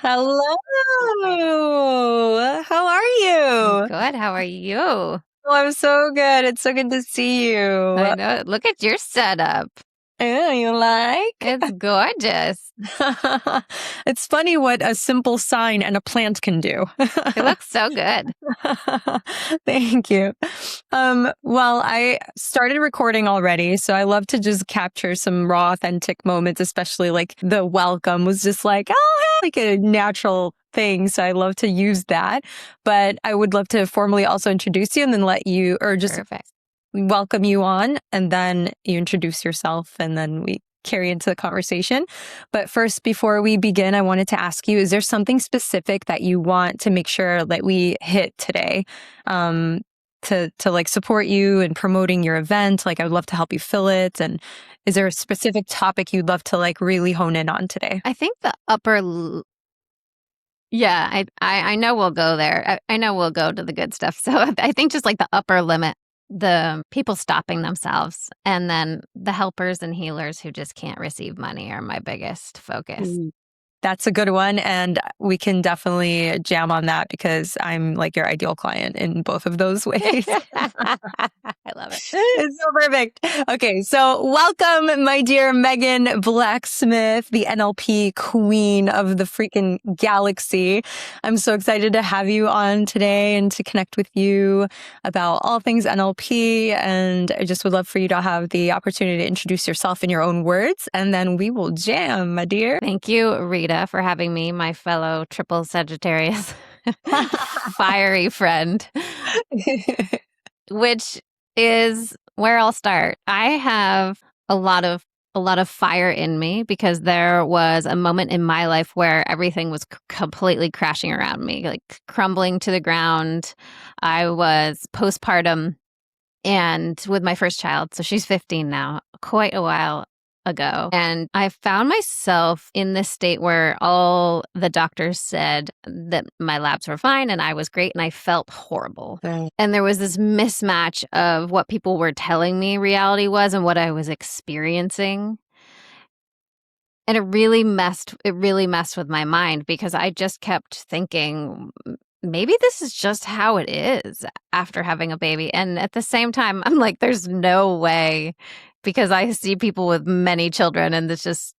Hello. How are you? Good. How are you? Oh, I'm so good. It's so good to see I you. know. Look at your setup. Oh, you like? It's gorgeous. It's funny what a simple sign and a plant can do. It looks so good. Thank you. Well, I started recording already, so I love to just capture some raw, authentic moments, especially like the welcome was just like, oh, like a natural thing. So I love to use that. But I would love to formally also introduce you and then let you, or just Perfect. welcome you on, and then you introduce yourself, and then we carry into the conversation. But first, before we begin, I wanted to ask you, is there something specific that you want to make sure that we hit today, to like support you in promoting your event? Like, I would love to help you fill it. And is there a specific topic you'd love to like really hone in on today? I think the yeah, I know we'll go there. I know we'll go to the good stuff. So I think just like the upper limit, the people stopping themselves, and then the helpers and healers who just can't receive money are my biggest focus. That's a good one. And we can definitely jam on that because I'm like your ideal client in both of those ways. I love it. It's so perfect. Okay, so welcome, my dear Megan Blacksmith, the NLP queen of the freaking galaxy. I'm so excited to have you on today and to connect with you about all things NLP. And I just would love for you to have the opportunity to introduce yourself in your own words, and then we will jam, my dear. Thank you, Rita, for having me, my fellow triple Sagittarius fiery friend, which is where I'll start. I have a lot of fire in me because there was a moment in my life where everything was completely crashing around me, like crumbling to the ground. I was postpartum and with my first child, so she's 15 now, quite a while ago. And I found myself in this state where all the doctors said that my labs were fine and I was great, and I felt horrible. Right. And there was this mismatch of what people were telling me reality was and what I was experiencing. And it really messed with my mind because I just kept thinking, maybe this is just how it is after having a baby. And at the same time, I'm like, there's no way, because I see people with many children, and this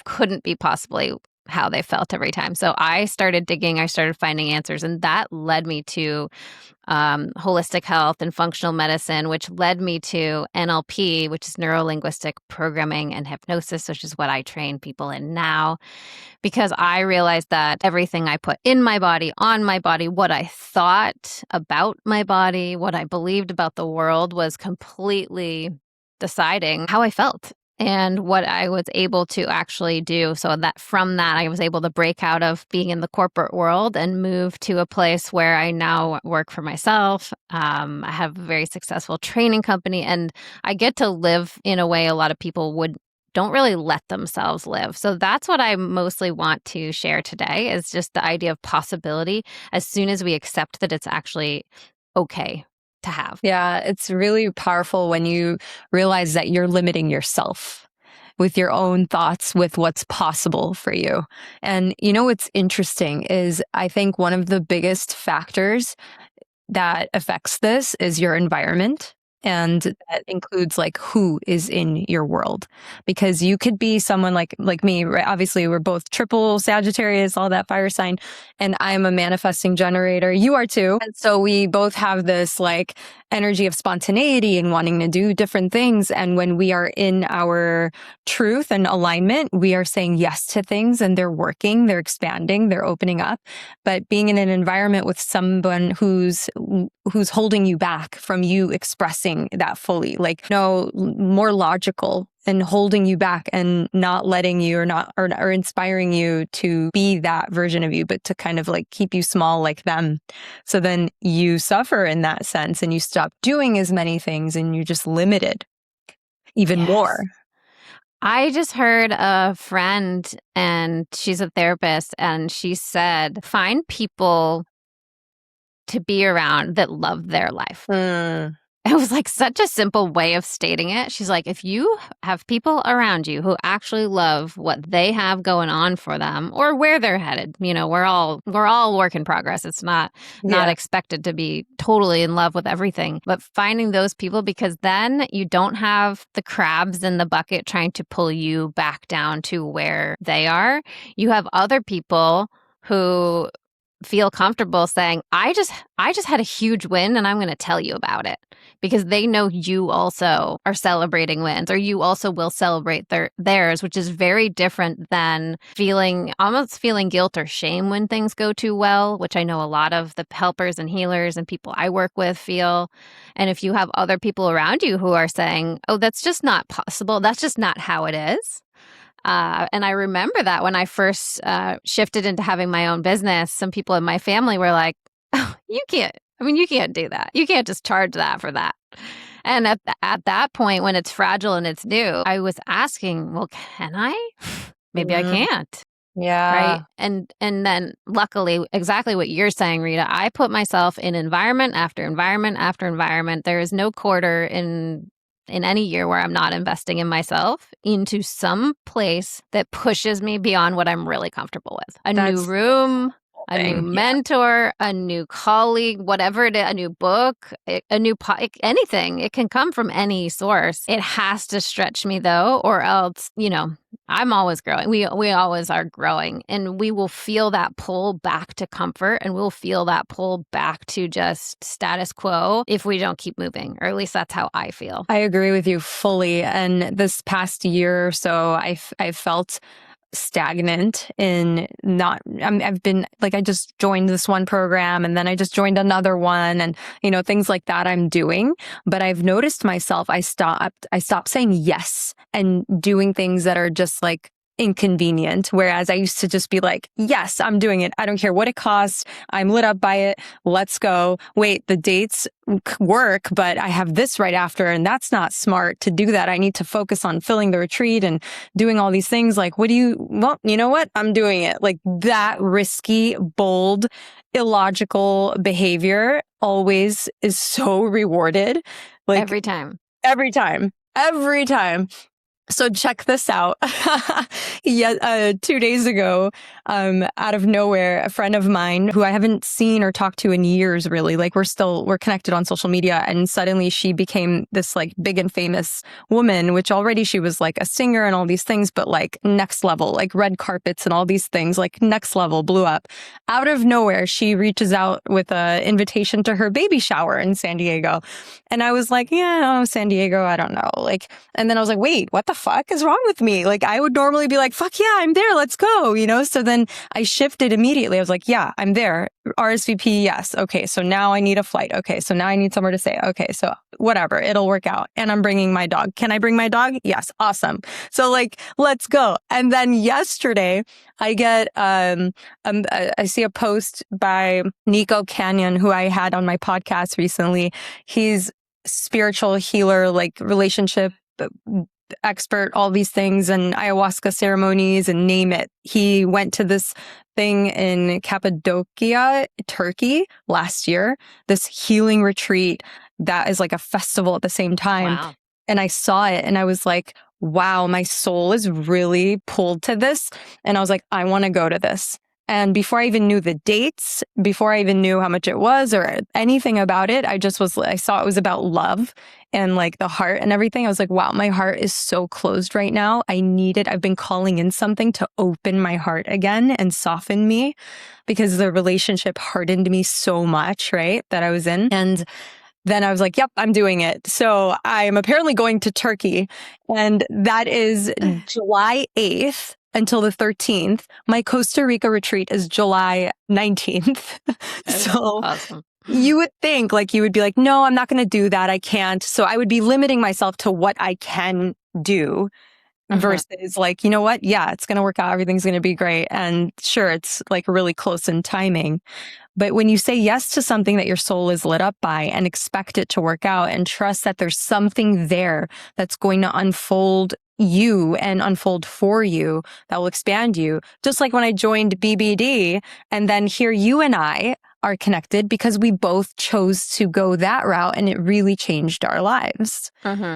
couldn't be possibly how they felt every time. So I started digging, I started finding answers, and that led me to holistic health and functional medicine, which led me to NLP, which is neuro linguistic programming, and hypnosis, which is what I train people in now, because I realized that everything I put in my body, on my body, what I thought about my body, what I believed about the world was completely deciding how I felt and what I was able to actually do. So that from that, I was able to break out of being in the corporate world and move to a place where I now work for myself. I have a very successful training company, and I get to live in a way a lot of people don't really let themselves live. So that's what I mostly want to share today, is just the idea of possibility as soon as we accept that it's actually okay to have. Yeah, it's really powerful when you realize that you're limiting yourself with your own thoughts, with what's possible for you. And you know what's interesting is I think one of the biggest factors that affects this is your environment. And that includes like who is in your world, because you could be someone like me, right? Obviously we're both triple Sagittarius, all that fire sign, and I'm a manifesting generator. You are too. And so we both have this like energy of spontaneity and wanting to do different things. And when we are in our truth and alignment, we are saying yes to things, and they're working, they're expanding, they're opening up. But being in an environment with someone who's holding you back from you expressing that fully, like no, more logical, and holding you back and not letting you or inspiring you to be that version of you, but to kind of like keep you small like them. So then you suffer in that sense, and you stop doing as many things, and you're just limited even more. I just heard a friend, and she's a therapist, and she said, find people to be around that love their life. it was like such a simple way of stating it. She's like, if you have people around you who actually love what they have going on for them or where they're headed, we're all work in progress. It's not expected to be totally in love with everything, but finding those people, because then you don't have the crabs in the bucket trying to pull you back down to where they are. You have other people who feel comfortable saying, I just had a huge win and I'm going to tell you about it, because they know you also are celebrating wins, or you also will celebrate theirs, which is very different than almost feeling guilt or shame when things go too well, which I know a lot of the helpers and healers and people I work with feel. And if you have other people around you who are saying, oh, that's just not possible, that's just not how it is. And I remember that when I first shifted into having my own business, some people in my family were like, oh, you can't do that. You can't just charge that for that. And at that point, when it's fragile and it's new, I was asking, well, can I? Maybe I can't. Yeah. Right. And then luckily, exactly what you're saying, Rita, I put myself in environment after environment after environment. There is no quarter in any year where I'm not investing in myself into some place that pushes me beyond what I'm really comfortable with. New room, a new mentor, a new colleague, whatever it is, a new book, a new anything. It can come from any source. It has to stretch me though, or else, I'm always growing. We always are growing, and we will feel that pull back to comfort, and we'll feel that pull back to just status quo if we don't keep moving, or at least that's how I feel. I agree with you fully. And this past year or so, I've felt stagnant in I've been like, I just joined this one program and then I just joined another one, and things like that I'm doing. But I've noticed myself, I stopped saying yes and doing things that are just like inconvenient. Whereas I used to just be like, yes, I'm doing it. I don't care what it costs. I'm lit up by it. Let's go. Wait, the dates work, but I have this right after, and that's not smart to do that. I need to focus on filling the retreat and doing all these things. Like, well, you know what? I'm doing it. Like, that risky, bold, illogical behavior always is so rewarded. Like, every time. So check this out. 2 days ago, out of nowhere, a friend of mine who I haven't seen or talked to in years, really, like we're connected on social media, and suddenly she became this like big and famous woman, which already she was like a singer and all these things, but like next level, like red carpets and all these things, like next level, blew up. Out of nowhere, she reaches out with an invitation to her baby shower in San Diego. And I was like, yeah, San Diego, I don't know. Like, and then I was like, wait, what the fuck is wrong with me? Like, I would normally be like, fuck yeah, I'm there. Let's go. So then I shifted immediately. I was like, yeah, I'm there. RSVP. Yes. Okay. So now I need a flight. Okay. So now I need somewhere to stay. Okay. So whatever, it'll work out. And I'm bringing my dog. Can I bring my dog? Yes. Awesome. So like, let's go. And then yesterday I get, I see a post by Nico Canyon, who I had on my podcast recently. He's spiritual healer, like relationship expert, all these things, and ayahuasca ceremonies, and name it. He went to this thing in Cappadocia, Turkey last year, this healing retreat that is like a festival at the same time. Wow. And I saw it and I was like, wow, my soul is really pulled to this. And I was like, I want to go to this. And before I even knew the dates, before I even knew how much it was or anything about it, I saw it was about love and like the heart and everything. I was like, wow, my heart is so closed right now. I need it. I've been calling in something to open my heart again and soften me, because the relationship hardened me so much, right, that I was in. And then I was like, yep, I'm doing it. So I'm apparently going to Turkey, and that is July 8th. Until the 13th. My Costa Rica retreat is July 19th. So awesome. You would think like, you would be like, no, I'm not going to do that. I can't. So I would be limiting myself to what I can do versus like, you know what? Yeah, it's going to work out. Everything's going to be great. And sure, it's like really close in timing. But when you say yes to something that your soul is lit up by and expect it to work out and trust that there's something there that's going to unfold you and unfold for you, that will expand you. Just like when I joined BBD, and then here you and I are connected because we both chose to go that route and it really changed our lives. Mm-hmm.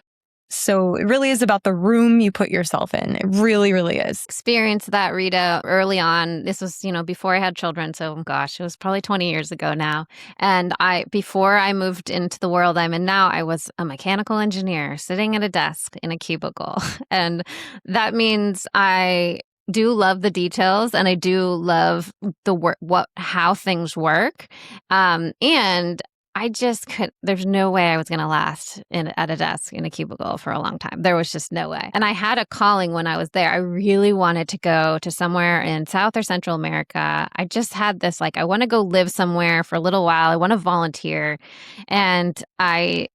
So it really is about the room you put yourself in. It really, really is. Experienced that, Rita, early on. This was, before I had children. So gosh, it was probably 20 years ago now. And before I moved into the world I'm in now, I was a mechanical engineer sitting at a desk in a cubicle. And that means I do love the details and I do love the work, how things work. And I just there's no way I was going to last at a desk in a cubicle for a long time. There was just no way. And I had a calling when I was there. I really wanted to go to somewhere in South or Central America. I just had this, I want to go live somewhere for a little while. I want to volunteer. And the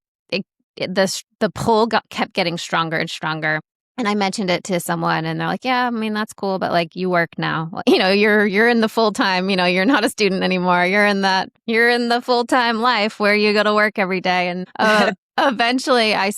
pull kept getting stronger and stronger. And I mentioned it to someone and they're like, yeah, I mean, that's cool. But you work now, you're in the full time, you're not a student anymore. You're in the full time life where you go to work every day. And eventually I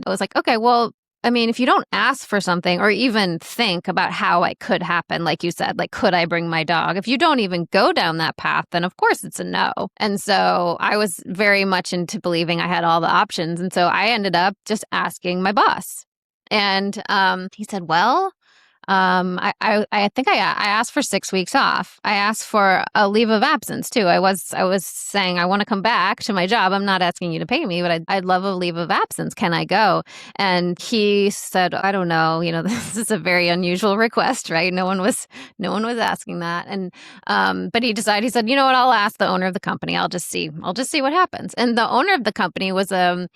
was like, okay, well, I mean, if you don't ask for something or even think about how it could happen, like you said, could I bring my dog? If you don't even go down that path, then of course it's a no. And so I was very much into believing I had all the options. And so I ended up just asking my boss. And he said, well, I think I asked for 6 weeks off. I asked for a leave of absence too. I was saying I want to come back to my job. I'm not asking you to pay me, but I'd love a leave of absence. Can I go? And he said, I don't know. This is a very unusual request, right? No one was asking that. And but he decided. He said, you know what? I'll ask the owner of the company. I'll just see what happens. And the owner of the company was a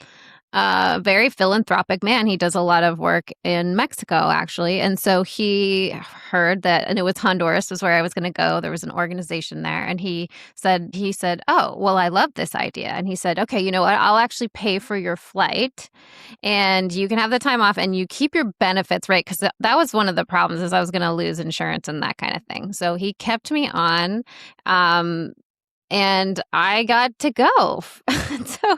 very philanthropic man. He does a lot of work in Mexico, actually. And so he heard that, and it was Honduras was where I was going to go. There was an organization there. And he said, oh, well, I love this idea. And he said, okay, you know what? I'll actually pay for your flight and you can have the time off and you keep your benefits, right? Because that was one of the problems is I was going to lose insurance and that kind of thing. So he kept me on. And I got to go. So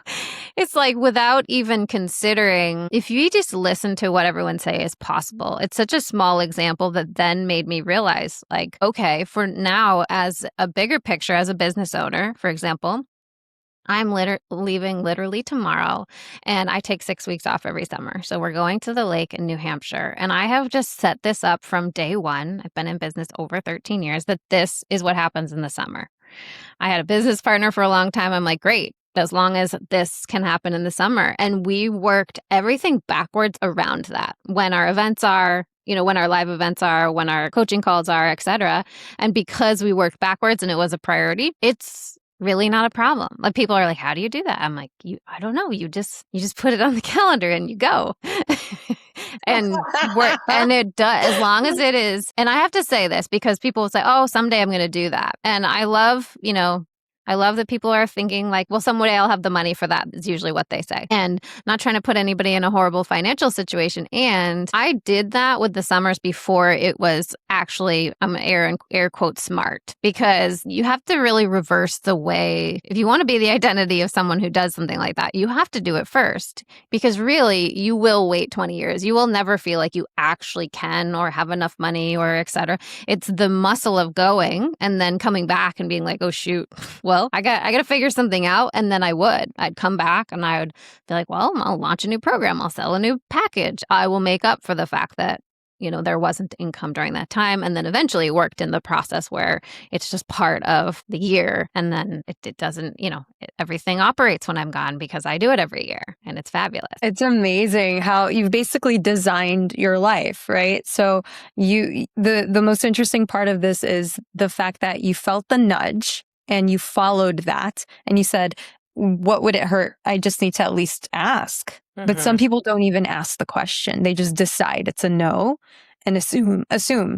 it's without even considering, if you just listen to what everyone say is possible, it's such a small example that then made me realize, okay, for now, as a bigger picture, as a business owner, for example, I'm leaving literally tomorrow and I take 6 weeks off every summer. So we're going to the lake in New Hampshire. And I have just set this up from day one. I've been in business over 13 years that this is what happens in the summer. I had a business partner for a long time. I'm like, great, as long as this can happen in the summer. And we worked everything backwards around that. When our events are, when our live events are, when our coaching calls are, et cetera. And because we worked backwards and it was a priority, it's really not a problem. People are like, how do you do that? I'm like, I don't know. You just put it on the calendar and you go. and it does, as long as it is. And I have to say this because people will say, oh, someday I'm going to do that. And I love that people are thinking well, someday I'll have the money for that is usually what they say. And not trying to put anybody in a horrible financial situation. And I did that with the summers before it was actually, I'm air quote smart, because you have to really reverse the way, if you want to be the identity of someone who does something like that, you have to do it first, because really you will wait 20 years. You will never feel like you actually can or have enough money or et cetera. It's the muscle of going and then coming back and being like, oh shoot, well, I got to figure something out. And then I'd come back and I would be like, well, I'll launch a new program. I'll sell a new package. I will make up for the fact that, there wasn't income during that time. And then eventually it worked in the process where it's just part of the year. And then it doesn't, everything operates when I'm gone because I do it every year and it's fabulous. It's amazing how you've basically designed your life, right? So the most interesting part of this is the fact that you felt the nudge and you followed that and you said, what would it hurt? I just need to at least ask. Mm-hmm. But some people don't even ask the question. They just decide it's a no and assume.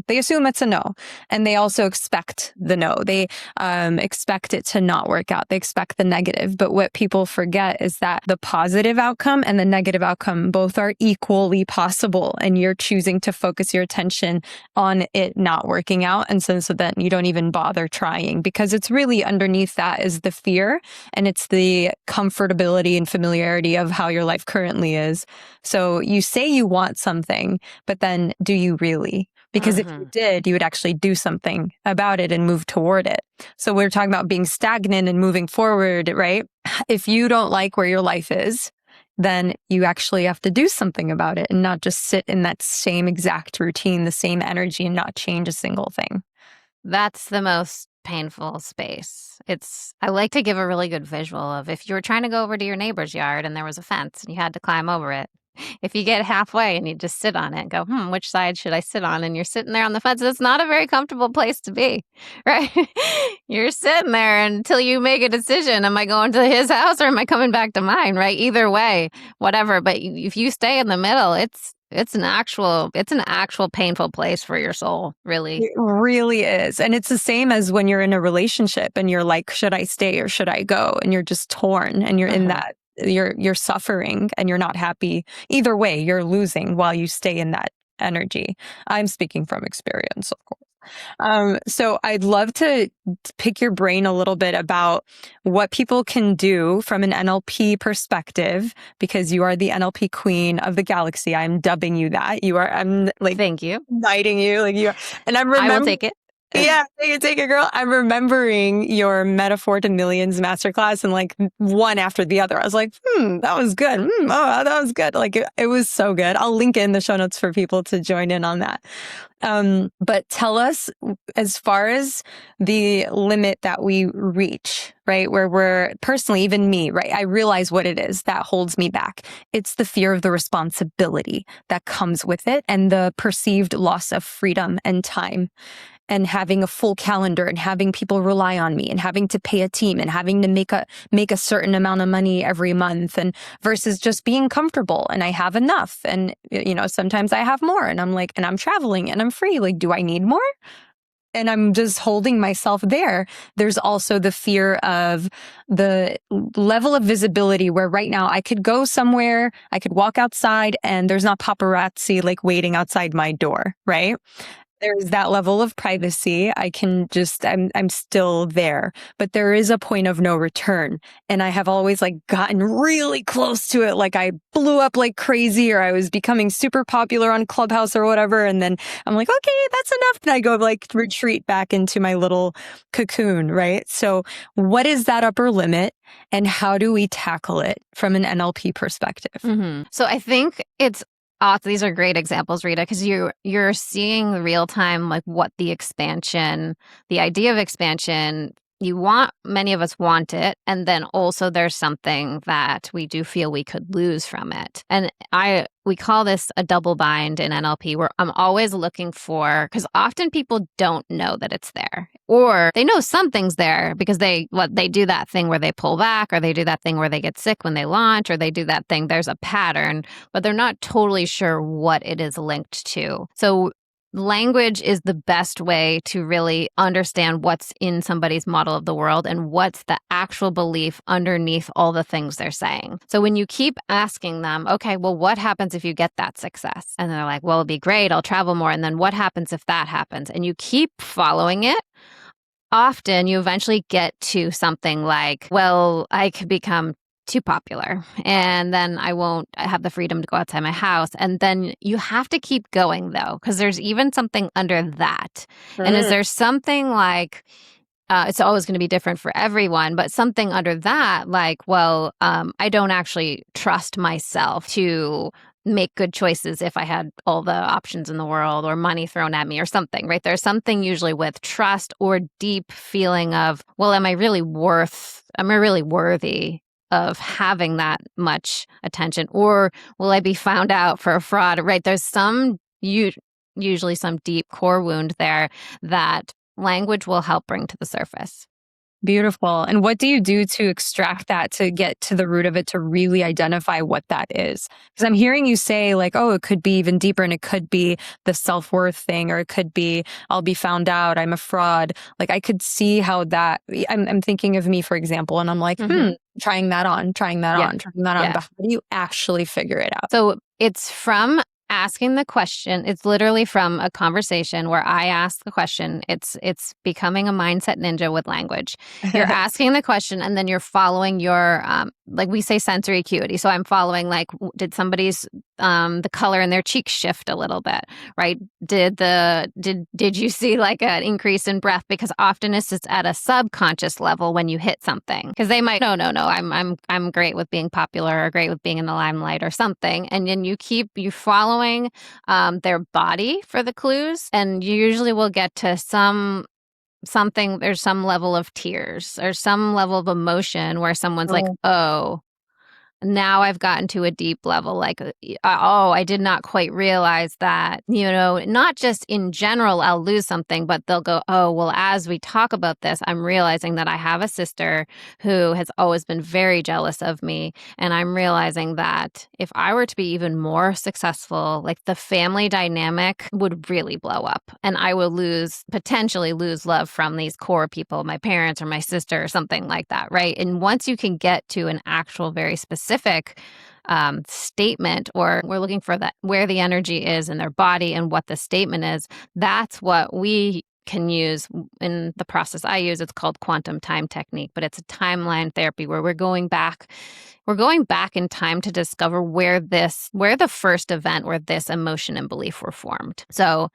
They assume it's a no. And they also expect the no. They expect it to not work out. They expect the negative. But what people forget is that the positive outcome and the negative outcome both are equally possible. And you're choosing to focus your attention on it not working out. And so then you don't even bother trying, because it's really underneath that is the fear and it's the comfortability and familiarity of how your life currently is. So you say you want something, but then do you really? Because if you did, you would actually do something about it and move toward it. So we're talking about being stagnant and moving forward, right? If you don't like where your life is, then you actually have to do something about it and not just sit in that same exact routine, the same energy, and not change a single thing. That's the most painful space. I like to give a really good visual of if you were trying to go over to your neighbor's yard and there was a fence and you had to climb over it. If you get halfway and you just sit on it and go, which side should I sit on? And you're sitting there on the fence. It's not a very comfortable place to be, right? You're sitting there until you make a decision. Am I going to his house or am I coming back to mine, right? Either way, whatever. But if you stay in the middle, it's an actual painful place for your soul, really. It really is. And it's the same as when you're in a relationship and you're like, should I stay or should I go? And you're just torn and you're in that, you're suffering and you're not happy. Either way, you're losing while you stay in that energy. I'm speaking from experience, of course. So I'd love to pick your brain a little bit about what people can do from an NLP perspective, because you are the NLP queen of the galaxy. I'm dubbing you that. I'm like, thank you, knighting you, like you are. And I will take it. Yeah, take it, girl. I'm remembering your Metaphor to Millions masterclass and like one after the other. I was like, that was good. Oh, that was good. Like it was so good. I'll link it in the show notes for people to join in on that. But tell us, as far as the limit that we reach, right? Where we're personally, even me, right? I realize what it is that holds me back. It's the fear of the responsibility that comes with it and the perceived loss of freedom and time. And having a full calendar and having people rely on me and having to pay a team and having to make a certain amount of money every month, and versus just being comfortable and I have enough. And, sometimes I have more and I'm like, and I'm traveling and I'm free. Like, do I need more? And I'm just holding myself there. There's also the fear of the level of visibility where right now I could go somewhere, I could walk outside and there's not paparazzi like waiting outside my door, right? There's that level of privacy. I'm still there, but there is a point of no return. And I have always like gotten really close to it. Like I blew up like crazy, or I was becoming super popular on Clubhouse or whatever. And then I'm like, okay, that's enough. And I go like retreat back into my little cocoon, right? So what is that upper limit and how do we tackle it from an NLP perspective? So I think it's these are great examples, Rita, because you're seeing real time, like what the idea of expansion, many of us want it. And then also there's something that we do feel we could lose from it. And we call this a double bind in NLP, where I'm always looking for, because often people don't know that it's there, or they know something's there because they do that thing where they pull back, or they do that thing where they get sick when they launch, or they do that thing. There's a pattern, but they're not totally sure what it is linked to. So language is the best way to really understand what's in somebody's model of the world and what's the actual belief underneath all the things they're saying. So when you keep asking them, okay, well, what happens if you get that success? And they're like, well, it'll be great. I'll travel more. And then what happens if that happens? And you keep following it. Often you eventually get to something like, well, I could become too popular and then I won't have the freedom to go outside my house. And then you have to keep going though, because there's even something under that. And is there something like, it's always going to be different for everyone, but something under that, like, well, I don't actually trust myself to make good choices if I had all the options in the world or money thrown at me or something, right? There's something usually with trust or deep feeling of, well, am I really worthy of having that much attention, or will I be found out for a fraud, right? There's usually some deep core wound there that language will help bring to the surface. Beautiful. And what do you do to extract that, to get to the root of it, to really identify what that is? Because I'm hearing you say like, oh, it could be even deeper, and it could be the self-worth thing, or it could be I'll be found out, I'm a fraud. Like I could see how that, I'm thinking of me, for example, and I'm like, trying that on. Yeah. But how do you actually figure it out? So it's from asking the question. It's literally from a conversation where I ask the question. It's becoming a mindset ninja with language. You're asking the question, and then you're following your like we say sensory acuity. So I'm following like, did somebody's the color in their cheeks shift a little bit, right? Did you see like an increase in breath? Because often it's at a subconscious level when you hit something, because they might no, I'm great with being popular or great with being in the limelight or something, and then you following their body for the clues, and you usually will get to something. There's some level of tears or some level of emotion where someone's like, oh, now I've gotten to a deep level, like, oh, I did not quite realize that, not just in general, I'll lose something, but they'll go, oh, well, as we talk about this, I'm realizing that I have a sister who has always been very jealous of me. And I'm realizing that if I were to be even more successful, like the family dynamic would really blow up, and I will potentially lose love from these core people, my parents or my sister or something like that, right? And once you can get to an actual very specific statement, or we're looking for that, where the energy is in their body and what the statement is, that's what we can use in the process I use. It's called quantum time technique, but it's a timeline therapy where we're going back in time to discover where the first event where this emotion and belief were formed. So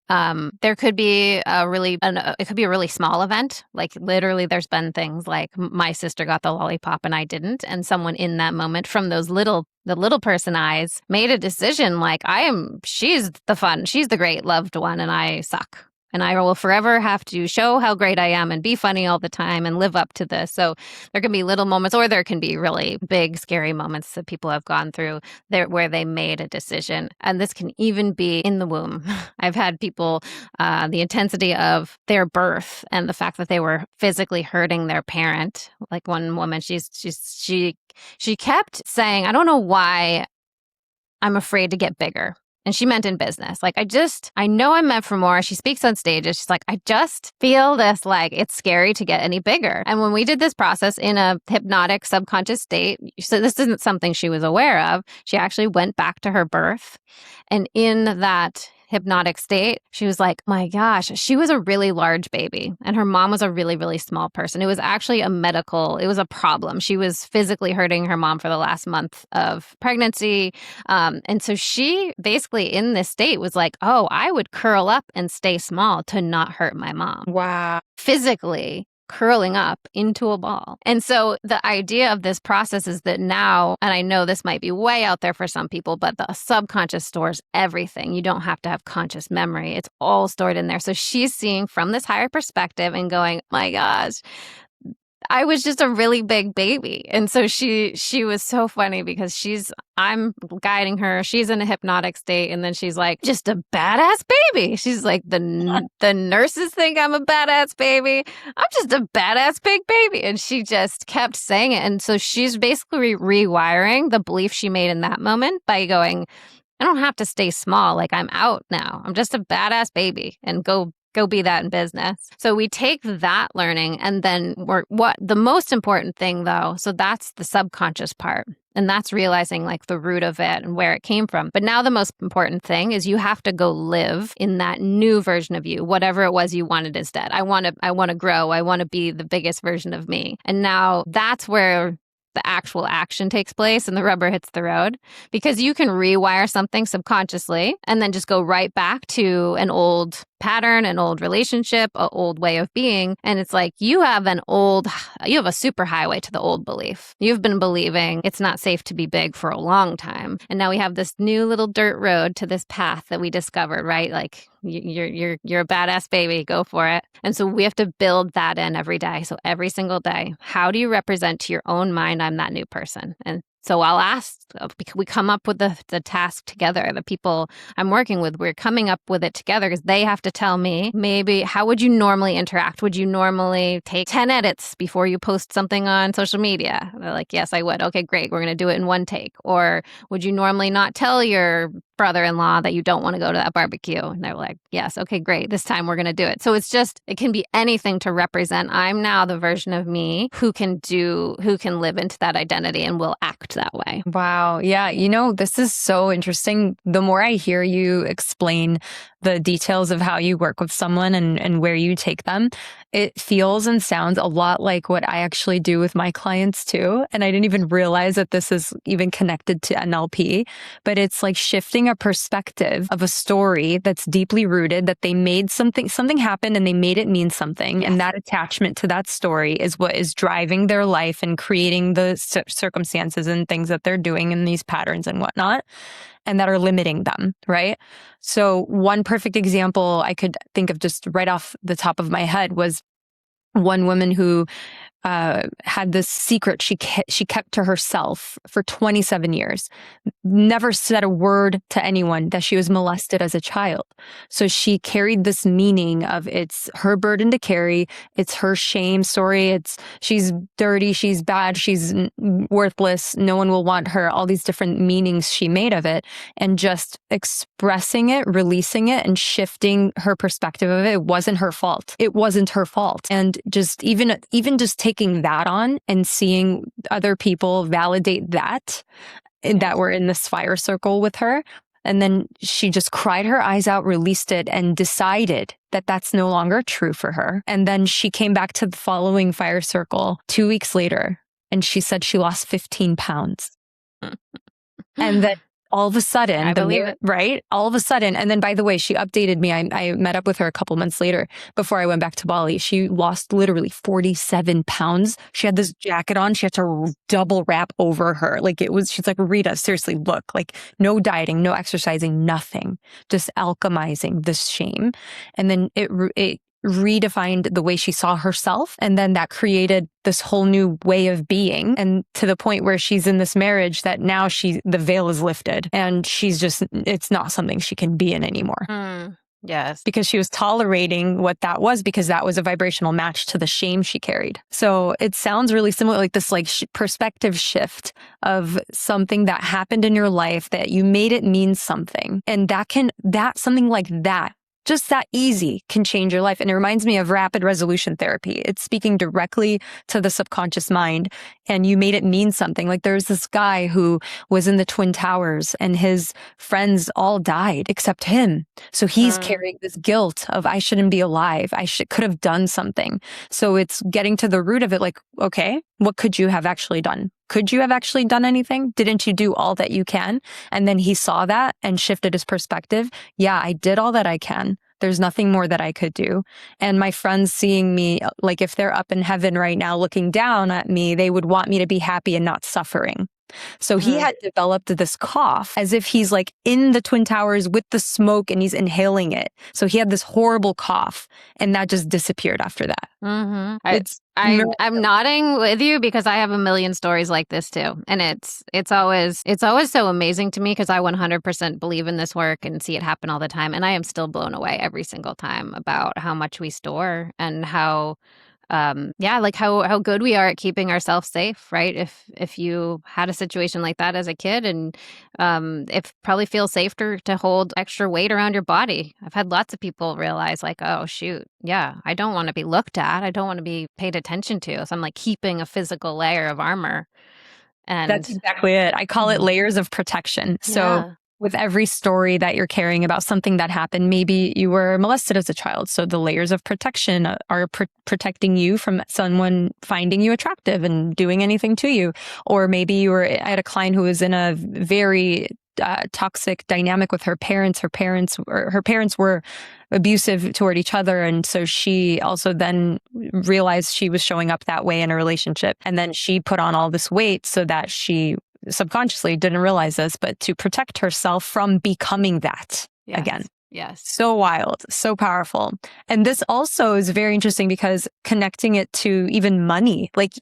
there could be it could be a really small event. Like literally there's been things like my sister got the lollipop and I didn't. And someone in that moment from the little person eyes made a decision like she's the great loved one and I suck. And I will forever have to show how great I am and be funny all the time and live up to this. So there can be little moments, or there can be really big, scary moments that people have gone through there where they made a decision. And this can even be in the womb. I've had people, the intensity of their birth and the fact that they were physically hurting their parent. Like one woman, she kept saying, I don't know why I'm afraid to get bigger. And she meant in business. Like, I know I'm meant for more. She speaks on stages. She's like, I just feel this, like, it's scary to get any bigger. And when we did this process in a hypnotic subconscious state, so this isn't something she was aware of, she actually went back to her birth. And in that hypnotic state, she was like, my gosh, she was a really large baby and her mom was a really, really small person. It was actually it was a problem. She was physically hurting her mom for the last month of pregnancy. And so she basically in this state was like, oh, I would curl up and stay small to not hurt my mom. Wow. Physically curling up into a ball. And so the idea of this process is that now, and I know this might be way out there for some people, but the subconscious stores everything. You don't have to have conscious memory. It's all stored in there. So she's seeing from this higher perspective and going, my gosh, I was just a really big baby. And so she was so funny because I'm guiding her. She's in a hypnotic state. And then she's like, just a badass baby. She's like, the nurses think I'm a badass baby. I'm just a badass big baby. And she just kept saying it. And so she's basically rewiring the belief she made in that moment by going, I don't have to stay small. Like I'm out now. I'm just a badass baby and go be that in business. So we take that learning and then what the most important thing though, so that's the subconscious part. And that's realizing like the root of it and where it came from. But now the most important thing is you have to go live in that new version of you, whatever it was you wanted instead. I want to grow. I want to be the biggest version of me. And now that's where the actual action takes place and the rubber hits the road, because you can rewire something subconsciously and then just go right back to an old pattern, an old relationship, an old way of being. And it's like you have a superhighway to the old belief. You've been believing it's not safe to be big for a long time. And now we have this new little dirt road to this path that we discovered, right? Like you're a badass baby, go for it. And so we have to build that in every day. So every single day, how do you represent to your own mind, I'm that new person? And so I'll ask, we come up with the task together. The people I'm working with, we're coming up with it together because they have to tell me, maybe, how would you normally interact? Would you normally take 10 edits before you post something on social media? They're like, yes, I would. Okay, great. We're going to do it in one take. Or would you normally not tell your brother-in-law that you don't want to go to that barbecue. And they're like, yes, okay, great. This time we're going to do it. So it can be anything to represent I'm now the version of me who can live into that identity and will act that way. Wow. Yeah. This is so interesting. The more I hear you explain the details of how you work with someone and where you take them, it feels and sounds a lot like what I actually do with my clients too. And I didn't even realize that this is even connected to NLP, but it's like shifting a perspective of a story that's deeply rooted, that they made something happened and they made it mean something. Yes. And that attachment to that story is what is driving their life and creating the circumstances and things that they're doing in these patterns and whatnot, and that are limiting them, right? So one perfect example I could think of just right off the top of my head was one woman who had this secret she kept to herself for 27 years, never said a word to anyone, that she was molested as a child. So she carried this meaning of it's her burden to carry, it's her shame story, she's dirty, she's bad, she's worthless, no one will want her, all these different meanings she made of it, and just expressing it, releasing it, and shifting her perspective of it. It wasn't her fault. It wasn't her fault. And just even just taking that on and seeing other people validate that were in this fire circle with her. And then she just cried her eyes out, released it, and decided that that's no longer true for her. And then she came back to the following fire circle 2 weeks later, and she said she lost 15 pounds. And then all of a sudden, right? All of a sudden, and then by the way, she updated me. I met up with her a couple months later before I went back to Bali. She lost literally 47 pounds. She had this jacket on. She had to double wrap over her. She's like, Rita, seriously, look, no dieting, no exercising, nothing, just alchemizing this shame. And then it redefined the way she saw herself. And then that created this whole new way of being. And to the point where she's in this marriage that now the veil is lifted and it's not something she can be in anymore. Yes. Because she was tolerating what that was, because that was a vibrational match to the shame she carried. So it sounds really similar, like this perspective shift of something that happened in your life that you made it mean something. And something like that, just that easy, can change your life. And it reminds me of rapid resolution therapy. It's speaking directly to the subconscious mind, and you made it mean something. Like there's this guy who was in the Twin Towers and his friends all died except him. So he's carrying this guilt of I shouldn't be alive. Could have done something. So it's getting to the root of it. Like, okay, what could you have actually done? Could you have actually done anything? Didn't you do all that you can? And then he saw that and shifted his perspective. Yeah, I did all that I can. There's nothing more that I could do. And my friends seeing me, like if they're up in heaven right now looking down at me, they would want me to be happy and not suffering. So he had developed this cough as if he's like in the Twin Towers with the smoke and he's inhaling it. So he had this horrible cough and that just disappeared after that. I'm nodding with you because I have a million stories like this too. And it's always so amazing to me because I 100% believe in this work and see it happen all the time. And I am still blown away every single time about how much we store and how how good we are at keeping ourselves safe, right? If you had a situation like that as a kid, and it probably feels safer to hold extra weight around your body. I've had lots of people realize like, oh shoot, yeah, I don't want to be looked at. I don't want to be paid attention to. So I'm like keeping a physical layer of armor. And that's exactly it. I call it layers of protection. So with every story that you're carrying about something that happened, maybe you were molested as a child. So the layers of protection are protecting you from someone finding you attractive and doing anything to you. Or maybe I had a client who was in a very toxic dynamic with her parents. Her parents were abusive toward each other. And so she also then realized she was showing up that way in a relationship. And then she put on all this weight so that she subconsciously didn't realize this, but to protect herself from becoming that again. Yes. So wild, so powerful. And this also is very interesting because connecting it to even money, like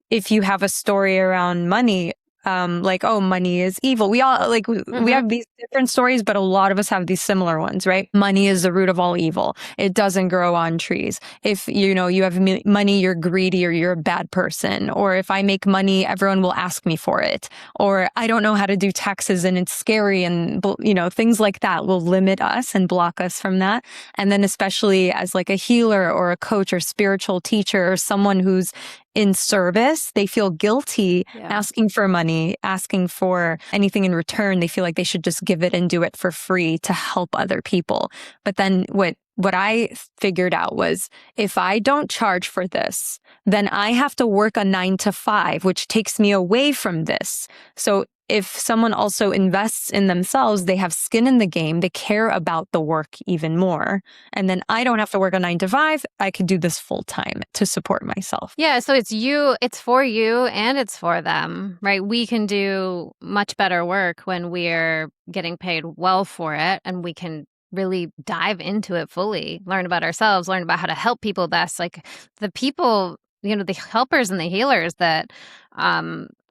if you have a story around money, like, oh, money is evil. We all like, we have these different stories, but a lot of us have these similar ones, right? Money is the root of all evil. It doesn't grow on trees. If, you know, you have money, you're greedy or you're a bad person. Or if I make money, everyone will ask me for it. Or I don't know how to do taxes and it's scary. And, you know, things like that will limit us and block us from that. And then especially as like a healer or a coach or spiritual teacher or someone who's in service, they feel guilty asking for money, asking for anything in return. They feel like they should just give it and do it for free to help other people. But then what I figured out was, if I don't charge for this, then I have to work a 9 to 5, which takes me away from this. So if someone also invests in themselves, they have skin in the game, they care about the work even more. And then I don't have to work a 9 to 5. I could do this full time to support myself. Yeah. So it's for you and it's for them, right? We can do much better work when we're getting paid well for it, and we can really dive into it fully, learn about ourselves, learn about how to help people best. Like the people, you know, the helpers and the healers that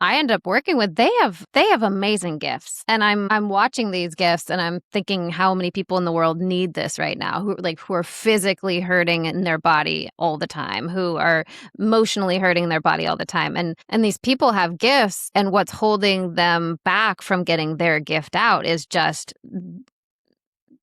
I end up working with, they have amazing gifts. And I'm watching these gifts and I'm thinking how many people in the world need this right now, who are physically hurting in their body all the time, who are emotionally hurting in their body all the time. And these people have gifts, and what's holding them back from getting their gift out is just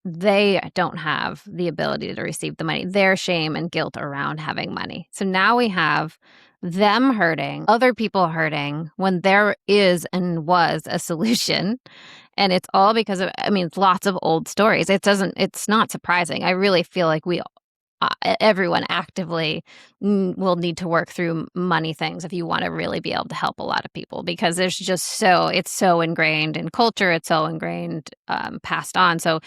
they don't have the ability to receive the money, their shame and guilt around having money. So now we have them hurting, other people hurting, when there is and was a solution. And it's all because of, I mean, lots of old stories. It's not surprising. I really feel like everyone actively will need to work through money things if you want to really be able to help a lot of people, because it's so ingrained in culture. It's so ingrained, passed on. So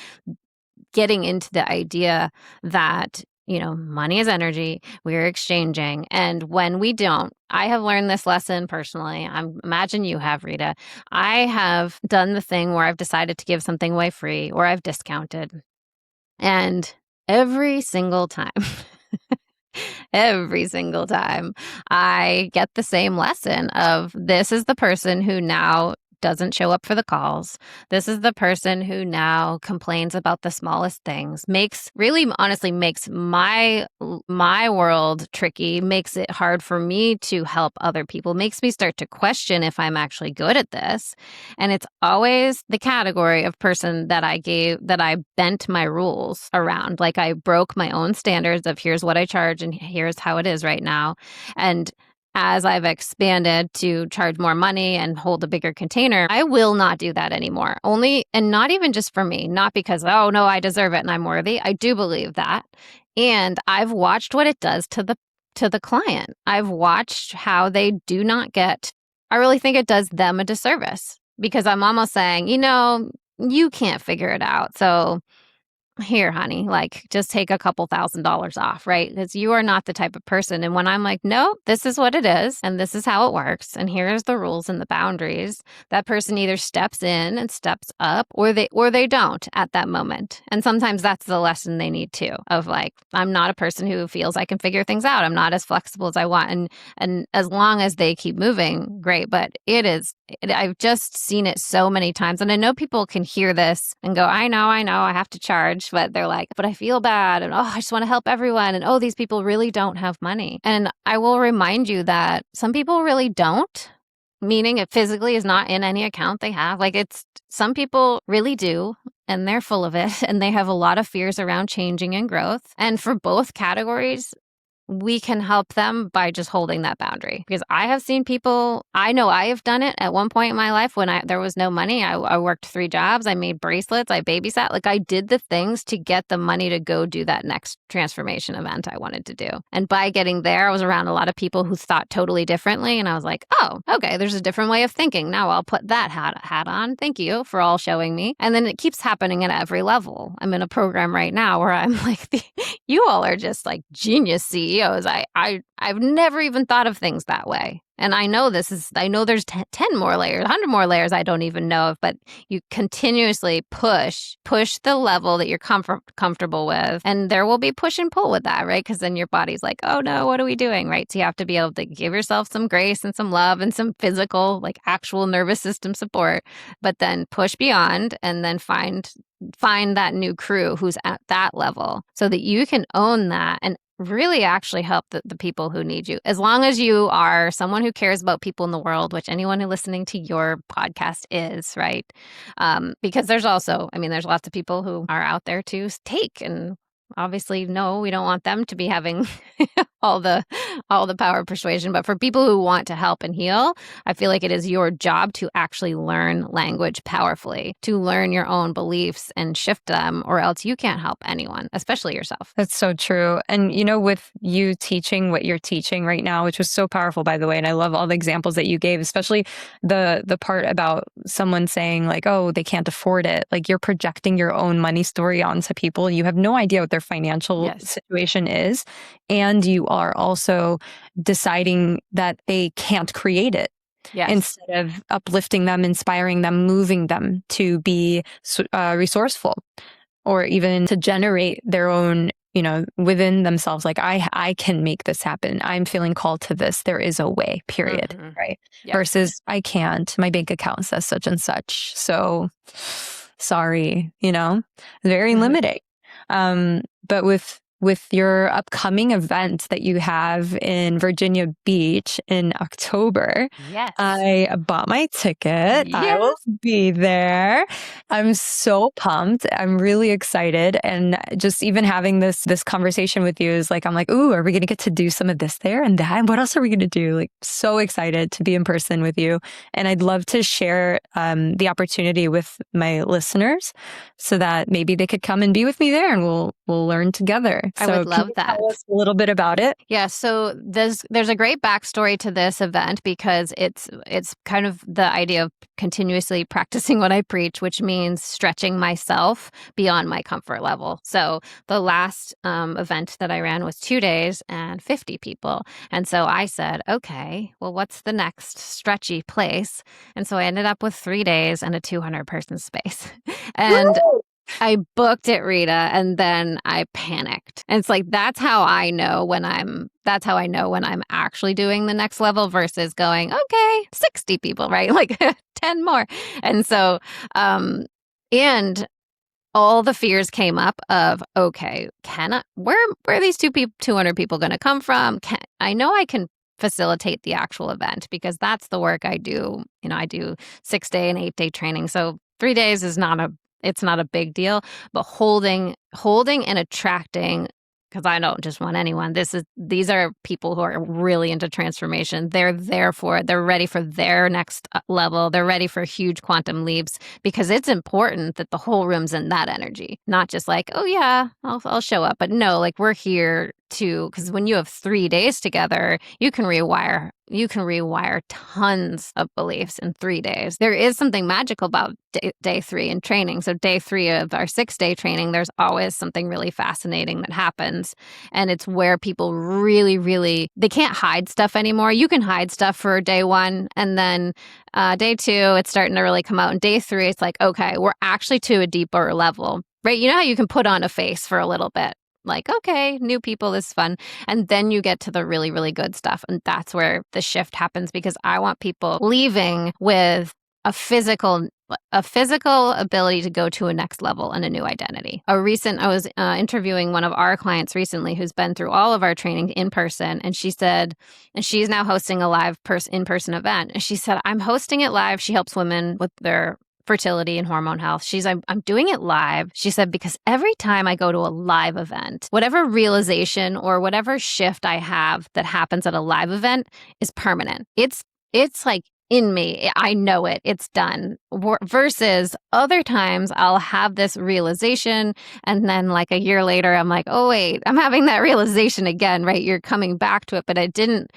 getting into the idea that, you know, money is energy, we're exchanging. And when we don't, I have learned this lesson personally. I imagine you have, Rita. I have done the thing where I've decided to give something away free, or I've discounted. And every single time, every single time, I get the same lesson of, this is the person who now doesn't show up for the calls. This is the person who now complains about the smallest things, honestly makes my world tricky, makes it hard for me to help other people, makes me start to question if I'm actually good at this. And it's always the category of person that I bent my rules around. Like I broke my own standards of, here's what I charge and here's how it is right now. And as I've expanded to charge more money and hold a bigger container, I will not do that anymore. And not even just for me, not because, oh no, I deserve it and I'm worthy. I do believe that. And I've watched what it does to the client. I've watched how they do not get, I really think it does them a disservice, because I'm almost saying, you know, you can't figure it out. So here, honey, like just take a couple $1,000s off, right? Because you are not the type of person. And when I'm like, no, this is what it is, and this is how it works, and here's the rules and the boundaries, that person either steps in and steps up, or they don't at that moment. And sometimes that's the lesson they need too, of like, I'm not a person who feels I can figure things out. I'm not as flexible as I want. And as long as they keep moving, great. But I've just seen it so many times. And I know people can hear this and go, I know, I have to charge. But they're like, but I feel bad. And I just want to help everyone. And these people really don't have money. And I will remind you that some people really don't, meaning it physically is not in any account they have. Like some people really do, and they're full of it. And they have a lot of fears around changing and growth. And for both categories, we can help them by just holding that boundary. Because I have seen people, I know I have done it at one point in my life when there was no money. I worked 3 jobs. I made bracelets. I babysat. Like I did the things to get the money to go do that next transformation event I wanted to do. And by getting there, I was around a lot of people who thought totally differently. And I was like, oh, okay, there's a different way of thinking. Now I'll put that hat on. Thank you for all showing me. And then it keeps happening at every level. I'm in a program right now where I'm like, you all are just like genius CEOs. CEOs. I've never even thought of things that way. And I know there's 10 more layers, 100 more layers I don't even know of, but you continuously push the level that you're comfortable with. And there will be push and pull with that, right? Because then your body's like, oh no, what are we doing, right? So you have to be able to give yourself some grace and some love and some physical, like actual nervous system support, but then push beyond and then find that new crew who's at that level so that you can own that and really actually help the people who need you. As long as you are someone who cares about people in the world, which anyone who listening to your podcast is, right? Because there's lots of people who are out there to take, and obviously, no, we don't want them to be having all the power of persuasion. But for people who want to help and heal, I feel like it is your job to actually learn language powerfully, to learn your own beliefs and shift them, or else you can't help anyone, especially yourself. That's so true. And, with you teaching what you're teaching right now, which was so powerful, by the way, and I love all the examples that you gave, especially the part about someone saying like, oh, they can't afford it. Like, you're projecting your own money story onto people. You have no idea what their financial situation is. And you are also deciding that they can't create it. Yes. Instead of uplifting them, inspiring them, moving them to be resourceful, or even to generate their own, within themselves, like, I can make this happen. I'm feeling called to this. There is a way, period. Mm-hmm. Right. Yep. Versus I can't, my bank account says such and such. So sorry, very limiting. But with your upcoming event that you have in Virginia Beach in October, yes, I bought my ticket. Yes. I will be there. I'm so pumped. I'm really excited. And just even having this conversation with you is like, I'm like, ooh, are we going to get to do some of this there and that? What else are we going to do? Like, so excited to be in person with you. And I'd love to share the opportunity with my listeners so that maybe they could come and be with me there, and we'll learn together. I would love that. Tell us a little bit about it. Yeah, so there's a great backstory to this event, because it's kind of the idea of continuously practicing what I preach, which means stretching myself beyond my comfort level. So the last event that I ran was 2 days and 50 people. And so I said, okay, well, what's the next stretchy place? And so I ended up with 3 days and a 200-person space. And I booked it, Rita, and then I panicked. And it's like, that's how I know when I'm actually doing the next level versus going, okay, 60 people, right? Like 10 more. And so, and all the fears came up of, okay, where are these 200 people going to come from? I know I can facilitate the actual event, because that's the work I do. I do 6-day and 8-day training. So 3 days is it's not a big deal, but holding and attracting, because I don't just want anyone. These are people who are really into transformation. They're there for it. They're ready for their next level. They're ready for huge quantum leaps, because it's important that the whole room's in that energy, not just like, oh yeah, I'll show up. But no, like, we're here because when you have 3 days together, you can rewire tons of beliefs in 3 days. There is something magical about day 3 in training. So day 3 of our 6-day training, there's always something really fascinating that happens. And it's where people really, really, they can't hide stuff anymore. You can hide stuff for day 1, and then day 2, it's starting to really come out. And day 3, it's like, okay, we're actually to a deeper level, right? You know how you can put on a face for a little bit? Like, okay, new people, this is fun. And then you get to the really, really good stuff. And that's where the shift happens, because I want people leaving with a physical ability to go to a next level and a new identity. I was interviewing one of our clients recently who's been through all of our training in person. And she said, and she's now hosting a live in-person event. And she said, I'm hosting it live. She helps women with their fertility and hormone health. I'm doing it live. She said, because every time I go to a live event, whatever realization or whatever shift I have that happens at a live event is permanent. It's like in me. I know it. It's done. Versus other times I'll have this realization, and then like a year later, I'm like, oh wait, I'm having that realization again, right? You're coming back to it, but it didn't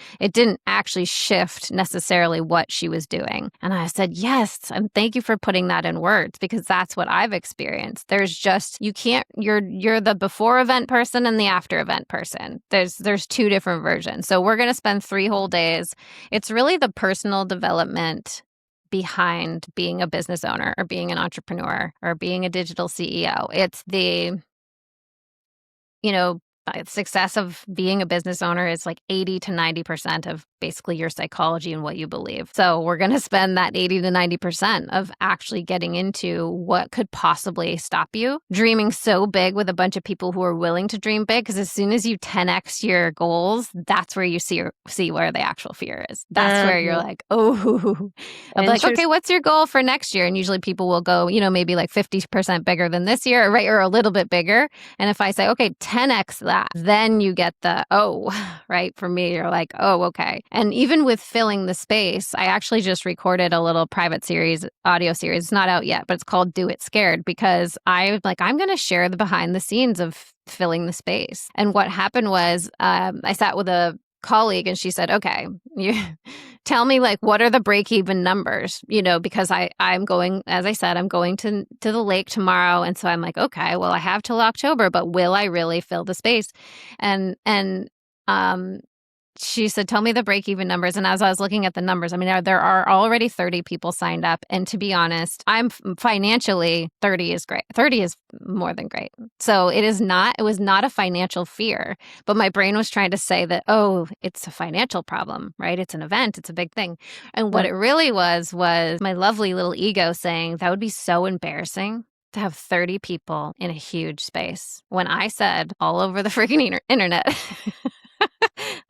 actually shift necessarily what she was doing. And I said, yes, and thank you for putting that in words, because that's what I've experienced. There's just, you can't, you're the before event person and the after event person. There's two different versions. So we're going to spend 3 whole days. It's really the personal development behind being a business owner or being an entrepreneur or being a digital CEO. It's the, success of being a business owner is like 80 to 90% of basically your psychology and what you believe. So we're going to spend that 80 to 90% of actually getting into what could possibly stop you dreaming so big with a bunch of people who are willing to dream big. Because as soon as you 10x your goals, that's where you see where the actual fear is. That's where you're like, oh, I'm like, okay, what's your goal for next year? And usually people will go, maybe like 50% bigger than this year, right? Or a little bit bigger. And if I say, okay, 10x that, then you get the, oh, right? For me, you're like, oh, okay. And even with filling the space, I actually just recorded a little private audio series. It's not out yet, but it's called Do It Scared, because I'm going to share the behind the scenes of filling the space. And what happened was I sat with a colleague and she said, okay, you tell me like, what are the break-even numbers? Because I'm going, as I said, I'm going to the lake tomorrow. And so I'm like, okay, well, I have till October, but will I really fill the space? And she said, tell me the break-even numbers. And as I was looking at the numbers, I mean, there are already 30 people signed up. And to be honest, I'm financially, 30 is great. 30 is more than great. So it was not a financial fear, but my brain was trying to say that, oh, it's a financial problem, right? It's an event. It's a big thing. And what it really was my lovely little ego saying that would be so embarrassing to have 30 people in a huge space. When I said all over the freaking internet,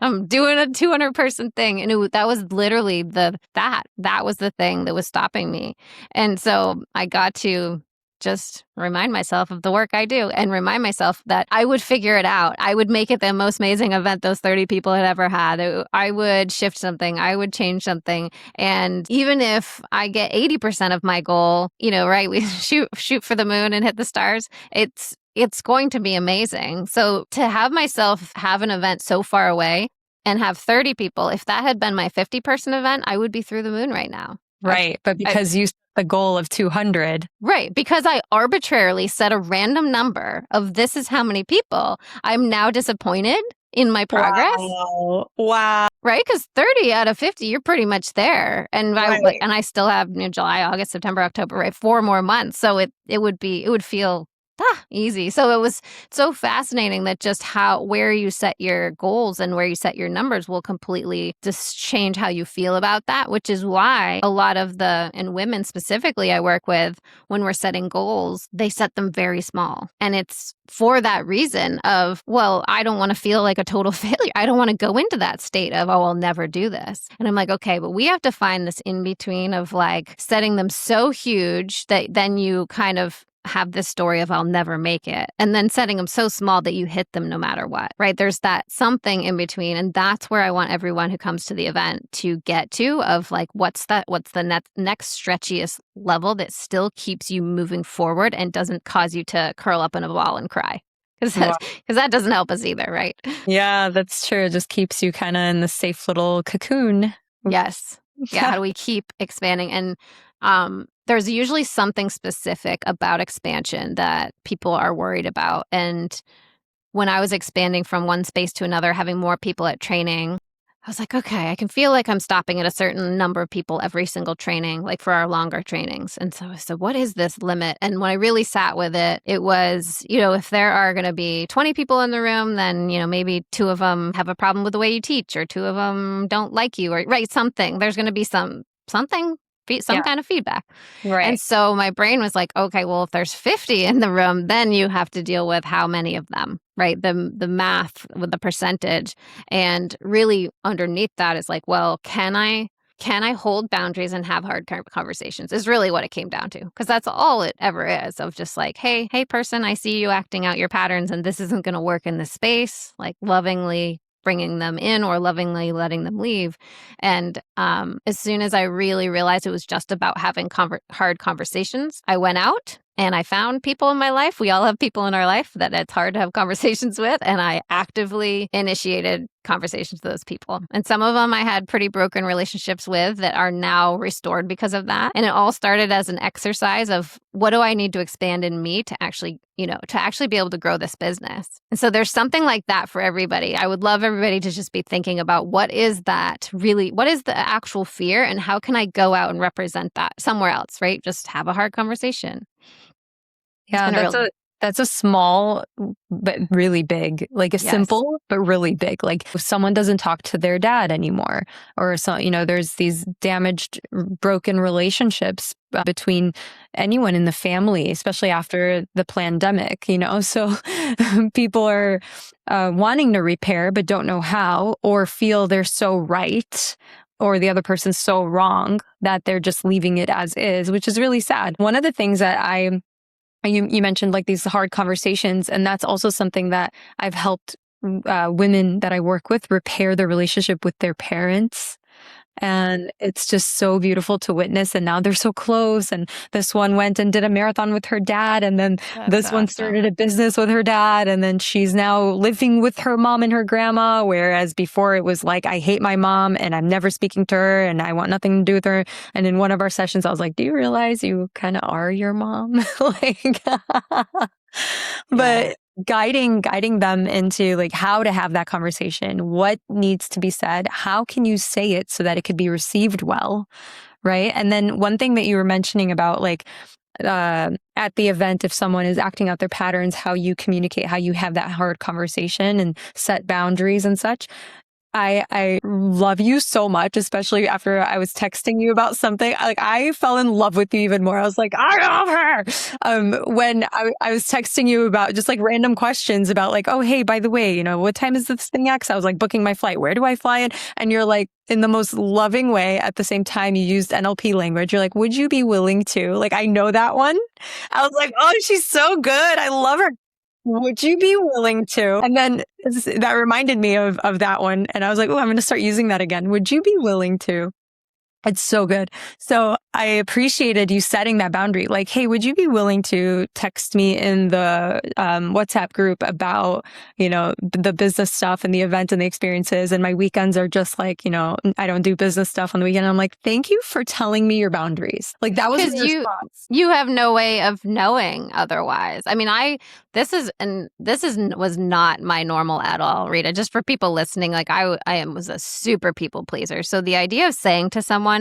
I'm doing a 200-person thing. And that was literally that was the thing that was stopping me. And so I got to just remind myself of the work I do and remind myself that I would figure it out. I would make it the most amazing event those 30 people had ever had. I would shift something. I would change something. And even if I get 80% of my goal, right, we shoot for the moon and hit the stars, it's going to be amazing. So to have myself have an event so far away and have 30 people, if that had been my 50-person event, I would be through the moon right now. Right. But because you set the goal of 200. Right. Because I arbitrarily set a random number of this is how many people, I'm now disappointed in my progress. Wow. Right? Because 30 out of 50, you're pretty much there. And Right. I still have July, August, September, October, right? 4 more months. So it would feel easy. So it was so fascinating that just where you set your goals and where you set your numbers will completely just change how you feel about that, which is why a lot of and women specifically I work with, when we're setting goals, they set them very small. And it's for that reason of, well, I don't want to feel like a total failure. I don't want to go into that state of, oh, I'll never do this. And I'm like, okay, but we have to find this in between of like setting them so huge that then you kind of have this story of I'll never make it, and then setting them so small that you hit them no matter what, right? There's that something in between. And that's where I want everyone who comes to the event to get to, of like, what's the next stretchiest level that still keeps you moving forward and doesn't cause you to curl up in a ball and cry. Because that doesn't help us either, right? Yeah, that's true. It just keeps you kind of in the safe little cocoon. Yes. Yeah. How do we keep expanding? And there's usually something specific about expansion that people are worried about. And when I was expanding from one space to another, having more people at training, I was like, okay, I can feel like I'm stopping at a certain number of people every single training, like for our longer trainings. And so I said, what is this limit? And when I really sat with it, it was, if there are going to be 20 people in the room, then, maybe 2 of them have a problem with the way you teach, or 2 of them don't like you, or right, something. There's going to be something, some kind of feedback. Right. And so my brain was like, okay, well, if there's 50 in the room, then you have to deal with how many of them, right? The math with the percentage. And really underneath that is like, well, can I hold boundaries and have hard conversations is really what it came down to. Because that's all it ever is, of just like, hey person, I see you acting out your patterns and this isn't going to work in this space. Like lovingly bringing them in or lovingly letting them leave. And as soon as I really realized it was just about having hard conversations, I went out and I found people in my life. We all have people in our life that it's hard to have conversations with. And I actively initiated conversations with those people. And some of them I had pretty broken relationships with that are now restored because of that. And it all started as an exercise of what do I need to expand in me to actually, to actually be able to grow this business. And so there's something like that for everybody. I would love everybody to just be thinking about what is the actual fear and how can I go out and represent that somewhere else, right? Just have a hard conversation. Yeah, that's a small but really big, like a simple but really big. Like if someone doesn't talk to their dad anymore, or so, there's these damaged, broken relationships between anyone in the family, especially after the pandemic, so people are wanting to repair but don't know how, or feel they're so right or the other person's so wrong that they're just leaving it as is, which is really sad. One of the things that you mentioned, like these hard conversations, and that's also something that I've helped women that I work with repair their relationship with their parents. And it's just so beautiful to witness. And now they're so close. And this one went and did a marathon with her dad. And then this one started a business with her dad. And then she's now living with her mom and her grandma. Whereas before it was like, I hate my mom and I'm never speaking to her and I want nothing to do with her. And in one of our sessions, I was like, do you realize you kind of are your mom? But guiding them into like how to have that conversation, what needs to be said, how can you say it so that it could be received well, right? And then one thing that you were mentioning about like at the event, if someone is acting out their patterns, how you communicate, how you have that hard conversation and set boundaries and such. I love you so much, especially after I was texting you about something. Like I fell in love with you even more. I was like, I love her. When I was texting you about just like random questions about like, oh, hey, by the way, what time is this thing at? 'Cause I was like booking my flight. Where do I fly in? And you're like, in the most loving way, at the same time, you used NLP language. You're like, would you be willing to? Like, I know that one. I was like, oh, she's so good. I love her. Would you be willing to? And then that reminded me of that one. And I was like, oh, I'm going to start using that again. Would you be willing to? It's so good. So I appreciated you setting that boundary. Like, hey, would you be willing to text me in the WhatsApp group about, the business stuff and the event and the experiences? And my weekends are just like, I don't do business stuff on the weekend. I'm like, thank you for telling me your boundaries. Like that was your response. You have no way of knowing otherwise. I mean, was not my normal at all, Rita. Just for people listening, like was a super people pleaser. So the idea of saying to someone,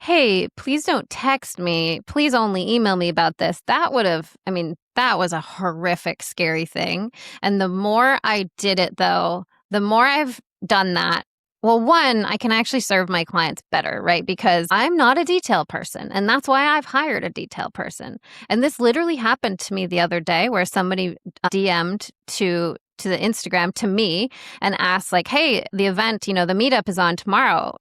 hey, please don't text me, please only email me about this, that was a horrific, scary thing. And the more I did it though, the more I've done that, well, one, I can actually serve my clients better, right? Because I'm not a detail person. And that's why I've hired a detail person. And this literally happened to me the other day where somebody DM'd to the Instagram to me and asked like, hey, the event, the meetup is on tomorrow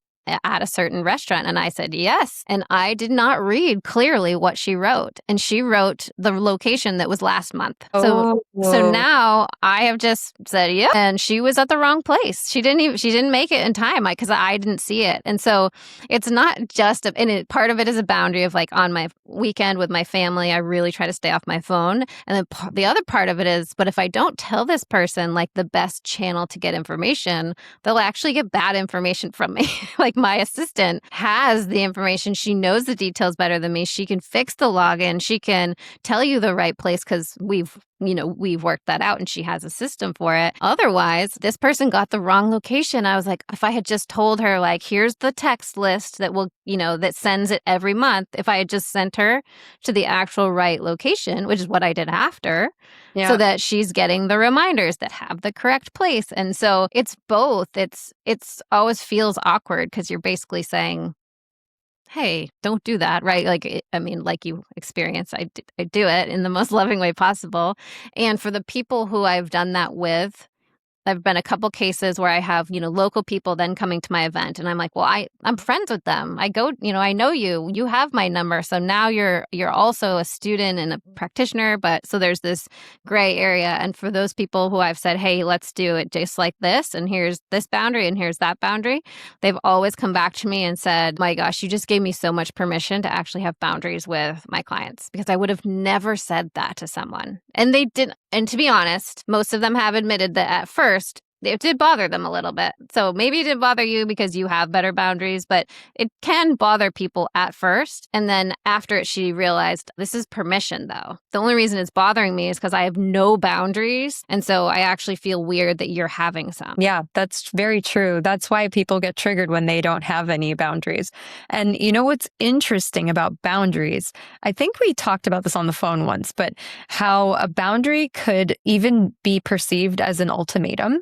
at a certain restaurant. And I said, yes. And I did not read clearly what she wrote. And she wrote the location that was last month. So now I have just said, yeah. And she was at the wrong place. She didn't make it in time because I didn't see it. And so it's not just, part of it is a boundary of like on my weekend with my family, I really try to stay off my phone. And then the other part of it is, but if I don't tell this person like the best channel to get information, they'll actually get bad information from me. Like my assistant has the information. She knows the details better than me. She can fix the login. She can tell you the right place because we've worked that out and she has a system for it. Otherwise, this person got the wrong location. I was like, if I had just told her like, here's the text list that will, that sends it every month. If I had just sent her to the actual right location, which is what I did after, so that she's getting the reminders that have the correct place. And so it's both. It's always feels awkward because you're basically saying, hey, don't do that, right? Like, like you experience, I do it in the most loving way possible. And for the people who I've done that with, I've been a couple cases where I have, local people then coming to my event, and I'm like, well, I'm friends with them. I go, I know you have my number. So now you're also a student and a practitioner. But so there's this gray area. And for those people who I've said, hey, let's do it just like this, and here's this boundary and here's that boundary, they've always come back to me and said, my gosh, you just gave me so much permission to actually have boundaries with my clients, because I would have never said that to someone. And they didn't. And to be honest, most of them have admitted that at first it did bother them a little bit. So maybe it didn't bother you because you have better boundaries, but it can bother people at first. And then after it, she realized this is permission, though. The only reason it's bothering me is because I have no boundaries. And so I actually feel weird that you're having some. Yeah, that's very true. That's why people get triggered when they don't have any boundaries. And you know what's interesting about boundaries? I think we talked about this on the phone once, but how a boundary could even be perceived as an ultimatum.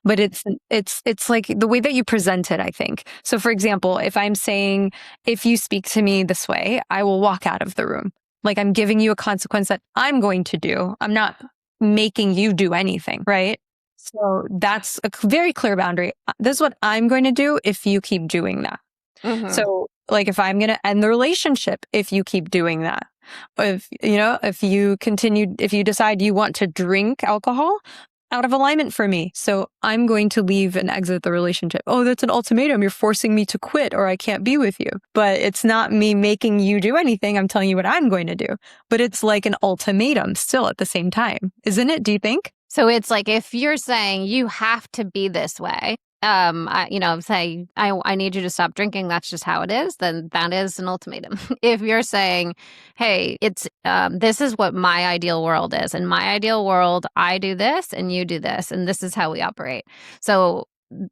But it's like the way that you present it, I think. So for example, if I'm saying, if you speak to me this way, I will walk out of the room. Like I'm giving you a consequence that I'm going to do. I'm not making you do anything, right? So that's a very clear boundary. This is what I'm going to do if you keep doing that. Mhm. So like if I'm going to end the relationship, if you keep doing that, if you decide you want to drink alcohol, out of alignment for me. So I'm going to leave and exit the relationship. Oh, that's an ultimatum. You're forcing me to quit or I can't be with you. But it's not me making you do anything. I'm telling you what I'm going to do. But it's like an ultimatum still at the same time. Isn't it? Do you think? So it's like if you're saying you have to be this way, say I need you to stop drinking, that's just how it is, then that is an ultimatum. If you're saying, hey, it's this is what my ideal world is. In my ideal world, I do this and you do this, and this is how we operate. So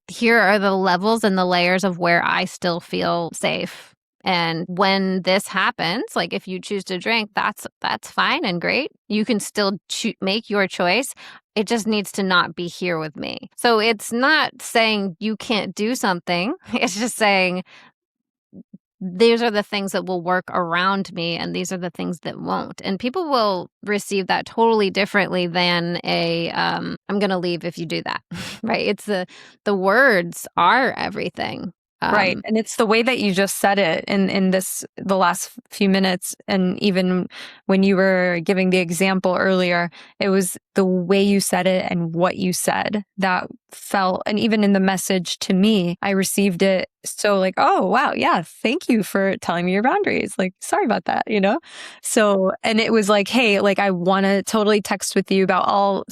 here are the levels and the layers of where I still feel safe. And when this happens, like if you choose to drink, that's fine and great. You can still make your choice. It just needs to not be here with me. So it's not saying you can't do something. It's just saying these are the things that will work around me and these are the things that won't. And people will receive that totally differently than I'm going to leave if you do that, right? It's the words are everything. Right. And it's the way that you just said it in the last few minutes. And even when you were giving the example earlier, it was the way you said it and what you said that felt, and even in the message to me, I received it so like, oh, wow. Yeah. Thank you for telling me your boundaries. Like, sorry about that, So, and it was like, hey, like, I want to totally text with you about all,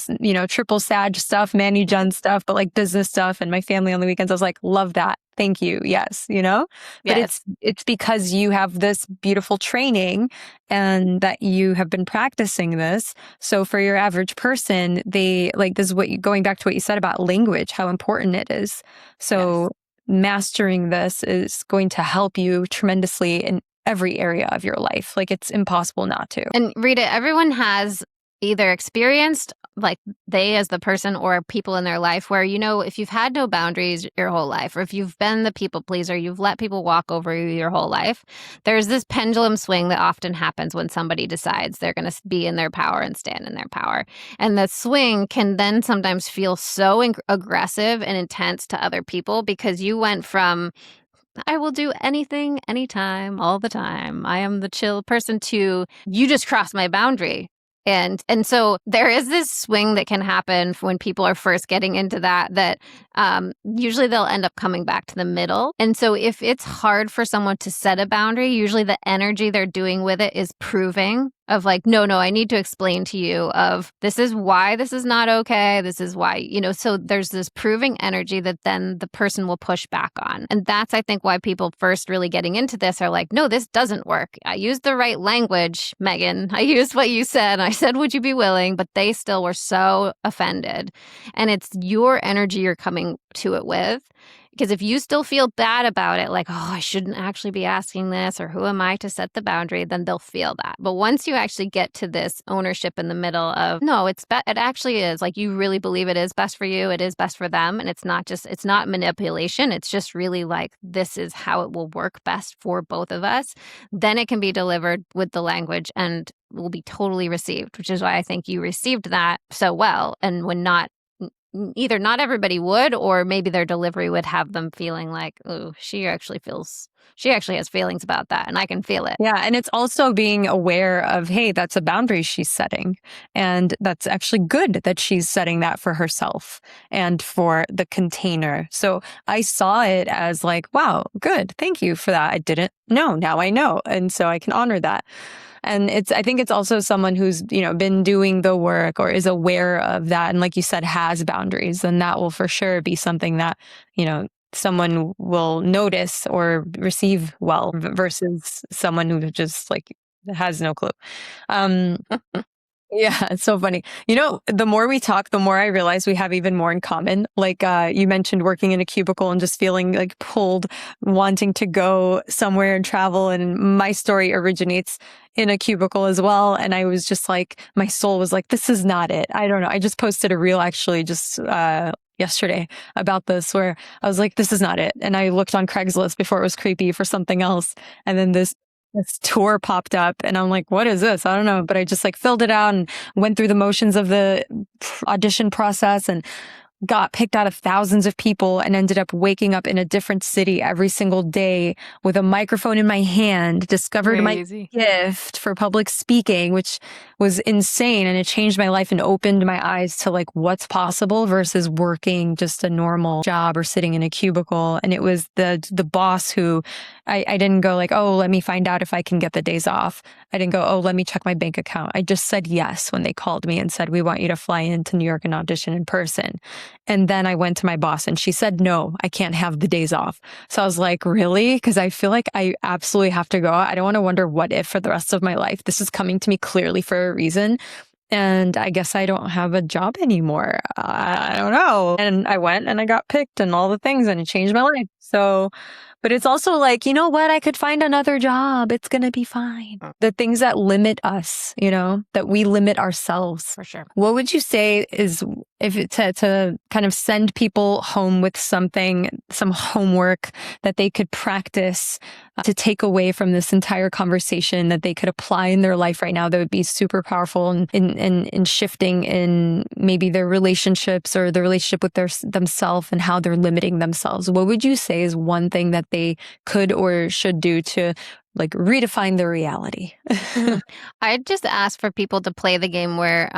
triple Sag stuff, Manny Jen stuff, but like business stuff and my family on the weekends. I was like, love that. Thank you. Yes. But Yes. it's because you have this beautiful training and that you have been practicing this. So for your average person, they like, this is going back to what you said about language, how important it is. So mastering this is going to help you tremendously in every area of your life. Like it's impossible not to. And Rita, everyone has either experienced, like they as the person or people in their life where, if you've had no boundaries your whole life, or if you've been the people pleaser, you've let people walk over you your whole life, there's this pendulum swing that often happens when somebody decides they're going to be in their power and stand in their power. And the swing can then sometimes feel so aggressive and intense to other people because you went from, I will do anything, anytime, all the time, I am the chill person, to you just crossed my boundary. And so there is this swing that can happen when people are first getting into that usually they'll end up coming back to the middle. And so if it's hard for someone to set a boundary, usually the energy they're doing with it is proving of like, no, I need to explain to you of this is why this is not okay. This is why, so there's this proving energy that then the person will push back on. And that's, I think, why people first really getting into this are like, no, this doesn't work. I used the right language, Megan. I used what you said. I said, would you be willing? But they still were so offended. And it's your energy you're coming to it with. Because if you still feel bad about it, like, oh, I shouldn't actually be asking this, or who am I to set the boundary, then they'll feel that. But once you actually get to this ownership in the middle of, no, it actually is, like, you really believe it is best for you, it is best for them, and it's not manipulation, it's just really like, this is how it will work best for both of us, then it can be delivered with the language and will be totally received, which is why I think you received that so well and when not either not everybody would, or maybe their delivery would have them feeling like, oh, she actually has feelings about that, and I can feel it. Yeah. And it's also being aware of, hey, that's a boundary she's setting. And that's actually good that she's setting that for herself and for the container. So I saw it as like, wow, good. Thank you for that. I didn't know. Now I know. And so I can honor that. And I think it's also someone who's, been doing the work or is aware of that. And like you said, has boundaries. And that will for sure be something that, someone will notice or receive well versus someone who just like has no clue. Yeah, it's so funny. The more we talk, the more I realize we have even more in common. Like you mentioned working in a cubicle and just feeling like pulled, wanting to go somewhere and travel. And my story originates in a cubicle as well. And I was just like, my soul was like, this is not it. I don't know. I just posted a reel actually just yesterday about this where I was like, this is not it. And I looked on Craigslist before it was creepy for something else. And then this tour popped up and I'm like, what is this? I don't know. But I just like filled it out and went through the motions of the audition process and got picked out of thousands of people and ended up waking up in a different city every single day with a microphone in my hand, discovered Crazy. my gift for public speaking, which was insane. And it changed my life and opened my eyes to like what's possible versus working just a normal job or sitting in a cubicle. And it was the boss who I didn't go like, oh, let me find out if I can get the days off. I didn't go, oh, let me check my bank account. I just said yes when they called me and said, we want you to fly into New York and audition in person. And then I went to my boss and she said, no, I can't have the days off. So I was like, really? Because I feel like I absolutely have to go. I don't want to wonder what if for the rest of my life. This is coming to me clearly for a reason. And I guess I don't have a job anymore. I don't know. And I went and I got picked and all the things and it changed my life. So, but it's also like, you know what? I could find another job. It's going to be fine. The things that limit us, that we limit ourselves. For sure. What would you say is if it to kind of send people home with something, some homework that they could practice to take away from this entire conversation that they could apply in their life right now that would be super powerful in shifting in maybe their relationships or the relationship with themselves and how they're limiting themselves? What would you say is one thing that they could or should do to like redefine their reality? I'd just ask for people to play the game where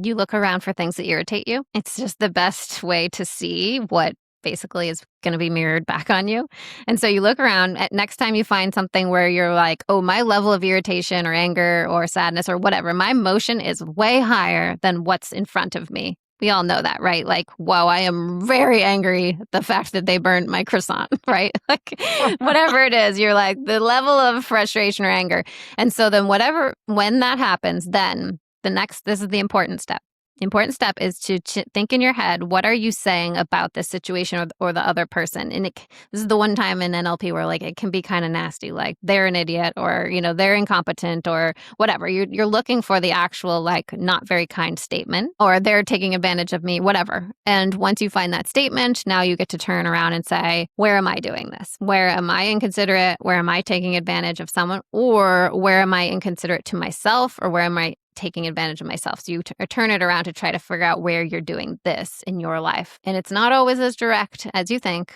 you look around for things that irritate you. It's just the best way to see what basically is going to be mirrored back on you. And so you look around at next time you find something where you're like, oh, my level of irritation or anger or sadness or whatever, my emotion is way higher than what's in front of me. We all know that, right? Like, whoa, I am very angry at the fact that they burned my croissant, right? Like, whatever it is, you're like the level of frustration or anger. And so then when that happens, then this is the important step. The important step is to think in your head, what are you saying about this situation or the other person? And this is the one time in NLP where like it can be kind of nasty, like they're an idiot or, they're incompetent or whatever. You're looking for the actual like not very kind statement or they're taking advantage of me, whatever. And once you find that statement, now you get to turn around and say, where am I doing this? Where am I inconsiderate? Where am I taking advantage of someone? Or where am I inconsiderate to myself? Or where am I taking advantage of myself? So you turn it around to try to figure out where you're doing this in your life. And it's not always as direct as you think,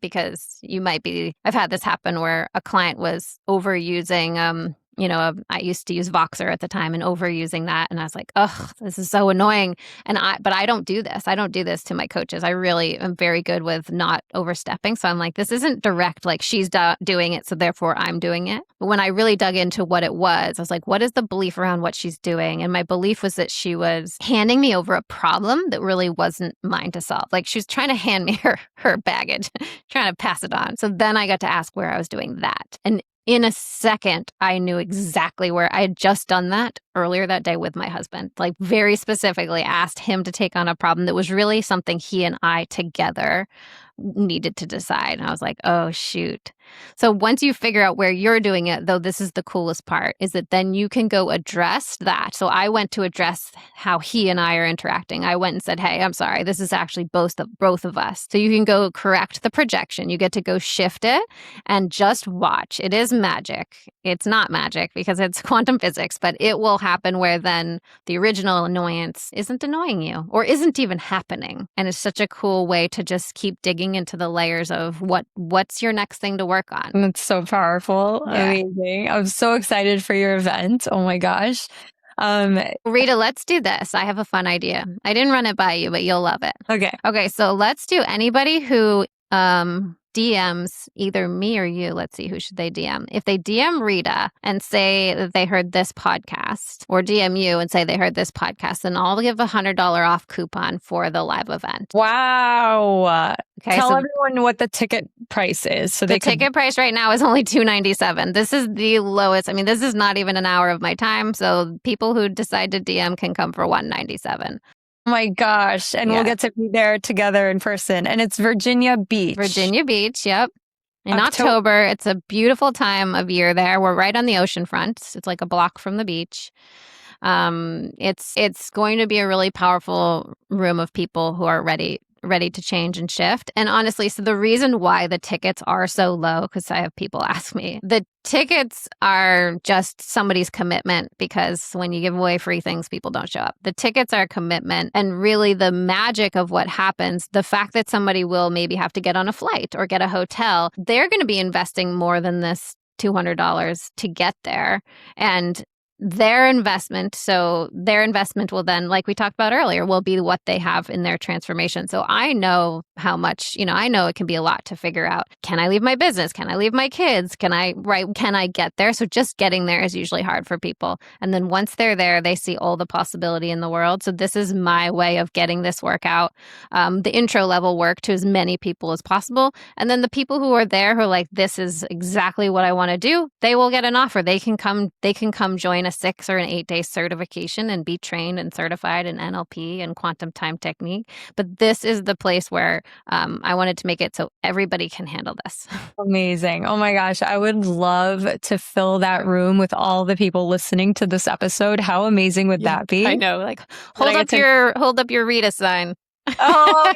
because you might be, I've had this happen where a client was overusing, I used to use Voxer at the time and overusing that. And I was like, oh, this is so annoying. But I don't do this. I don't do this to my coaches. I really am very good with not overstepping. So I'm like, this isn't direct, like she's doing it, so therefore I'm doing it. But when I really dug into what it was, I was like, what is the belief around what she's doing? And my belief was that she was handing me over a problem that really wasn't mine to solve. Like she was trying to hand me her baggage, trying to pass it on. So then I got to ask where I was doing that. And in a second, I knew exactly where I had just done that earlier that day with my husband, like very specifically asked him to take on a problem that was really something he and I together needed to decide. And I was like, oh, shoot. So once you figure out where you're doing it, though, this is the coolest part, is that then you can go address that. So I went to address how he and I are interacting. I went and said, hey, I'm sorry, this is actually both of us. So you can go correct the projection. You get to go shift it and just watch. It is magic. It's not magic because it's quantum physics, but it will happen where then the original annoyance isn't annoying you or isn't even happening. And it's such a cool way to just keep digging into the layers of what's your next thing to work on. That's so powerful. Yeah. Amazing. I'm so excited for your event. Oh my gosh. Rita, let's do this. I have a fun idea. I didn't run it by you, but you'll love it. Okay. So let's do anybody who DMs either me or you. Let's see, who should they DM? If they DM Rita and say that they heard this podcast, or DM you and say they heard this podcast, then I'll give $100 off coupon for the live event. Wow. Okay, Tell so everyone what the ticket price is. So the ticket price right now is only $297. This is the lowest. I mean, this is not even an hour of my time. So people who decide to DM can come for $197. Oh my gosh. And we'll get to be there together in person. And it's Virginia Beach. Virginia Beach, yep. In October. It's a beautiful time of year there. We're right on the ocean front. It's like a block from the beach. It's going to be a really powerful room of people who are ready to change and shift. And honestly, so the reason why the tickets are so low, because I have people ask me, the tickets are just somebody's commitment, because when you give away free things, people don't show up. The tickets are a commitment, and really the magic of what happens, the fact that somebody will maybe have to get on a flight or get a hotel, they're going to be investing more than this $200 to get there. And their investment will then, like we talked about earlier, will be what they have in their transformation. So I know how much, I know it can be a lot to figure out. Can I leave my business? Can I leave my kids? Can I get there? So just getting there is usually hard for people. And then once they're there, they see all the possibility in the world. So this is my way of getting this work out, the intro level work, to as many people as possible. And then the people who are there who are like, this is exactly what I want to do, they will get an offer. They can come join a 6 or an 8 day certification and be trained and certified in NLP and quantum time technique. But this is the place where I wanted to make it so everybody can handle this. Amazing. Oh my gosh. I would love to fill that room with all the people listening to this episode. How amazing would that be? I know. Like, hold up your Rita sign. Oh,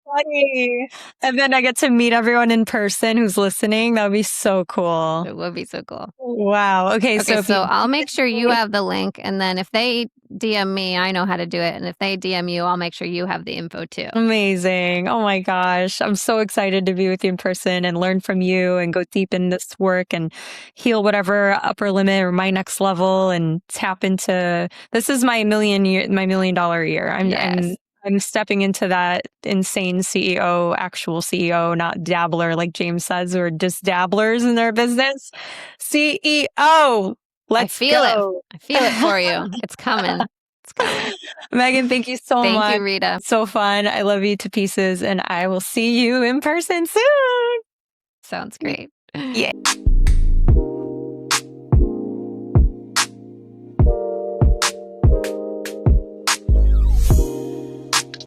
funny. And then I get to meet everyone in person who's listening. That would be so cool. It would be so cool. Wow. Okay. So I'll make sure you have the link. And then if they DM me, I know how to do it. And if they DM you, I'll make sure you have the info too. Amazing. Oh my gosh. I'm so excited to be with you in person and learn from you and go deep in this work and heal whatever upper limit or my next level and tap into, this is my $1 million year. I'm stepping into that insane CEO, actual CEO, not dabbler like James says, or just dabblers in their business. CEO. Let's go. I feel it for you. It's coming. It's coming. Megan, thank you so much. Thank you, Rita. So fun. I love you to pieces, and I will see you in person soon. Sounds great. Yeah.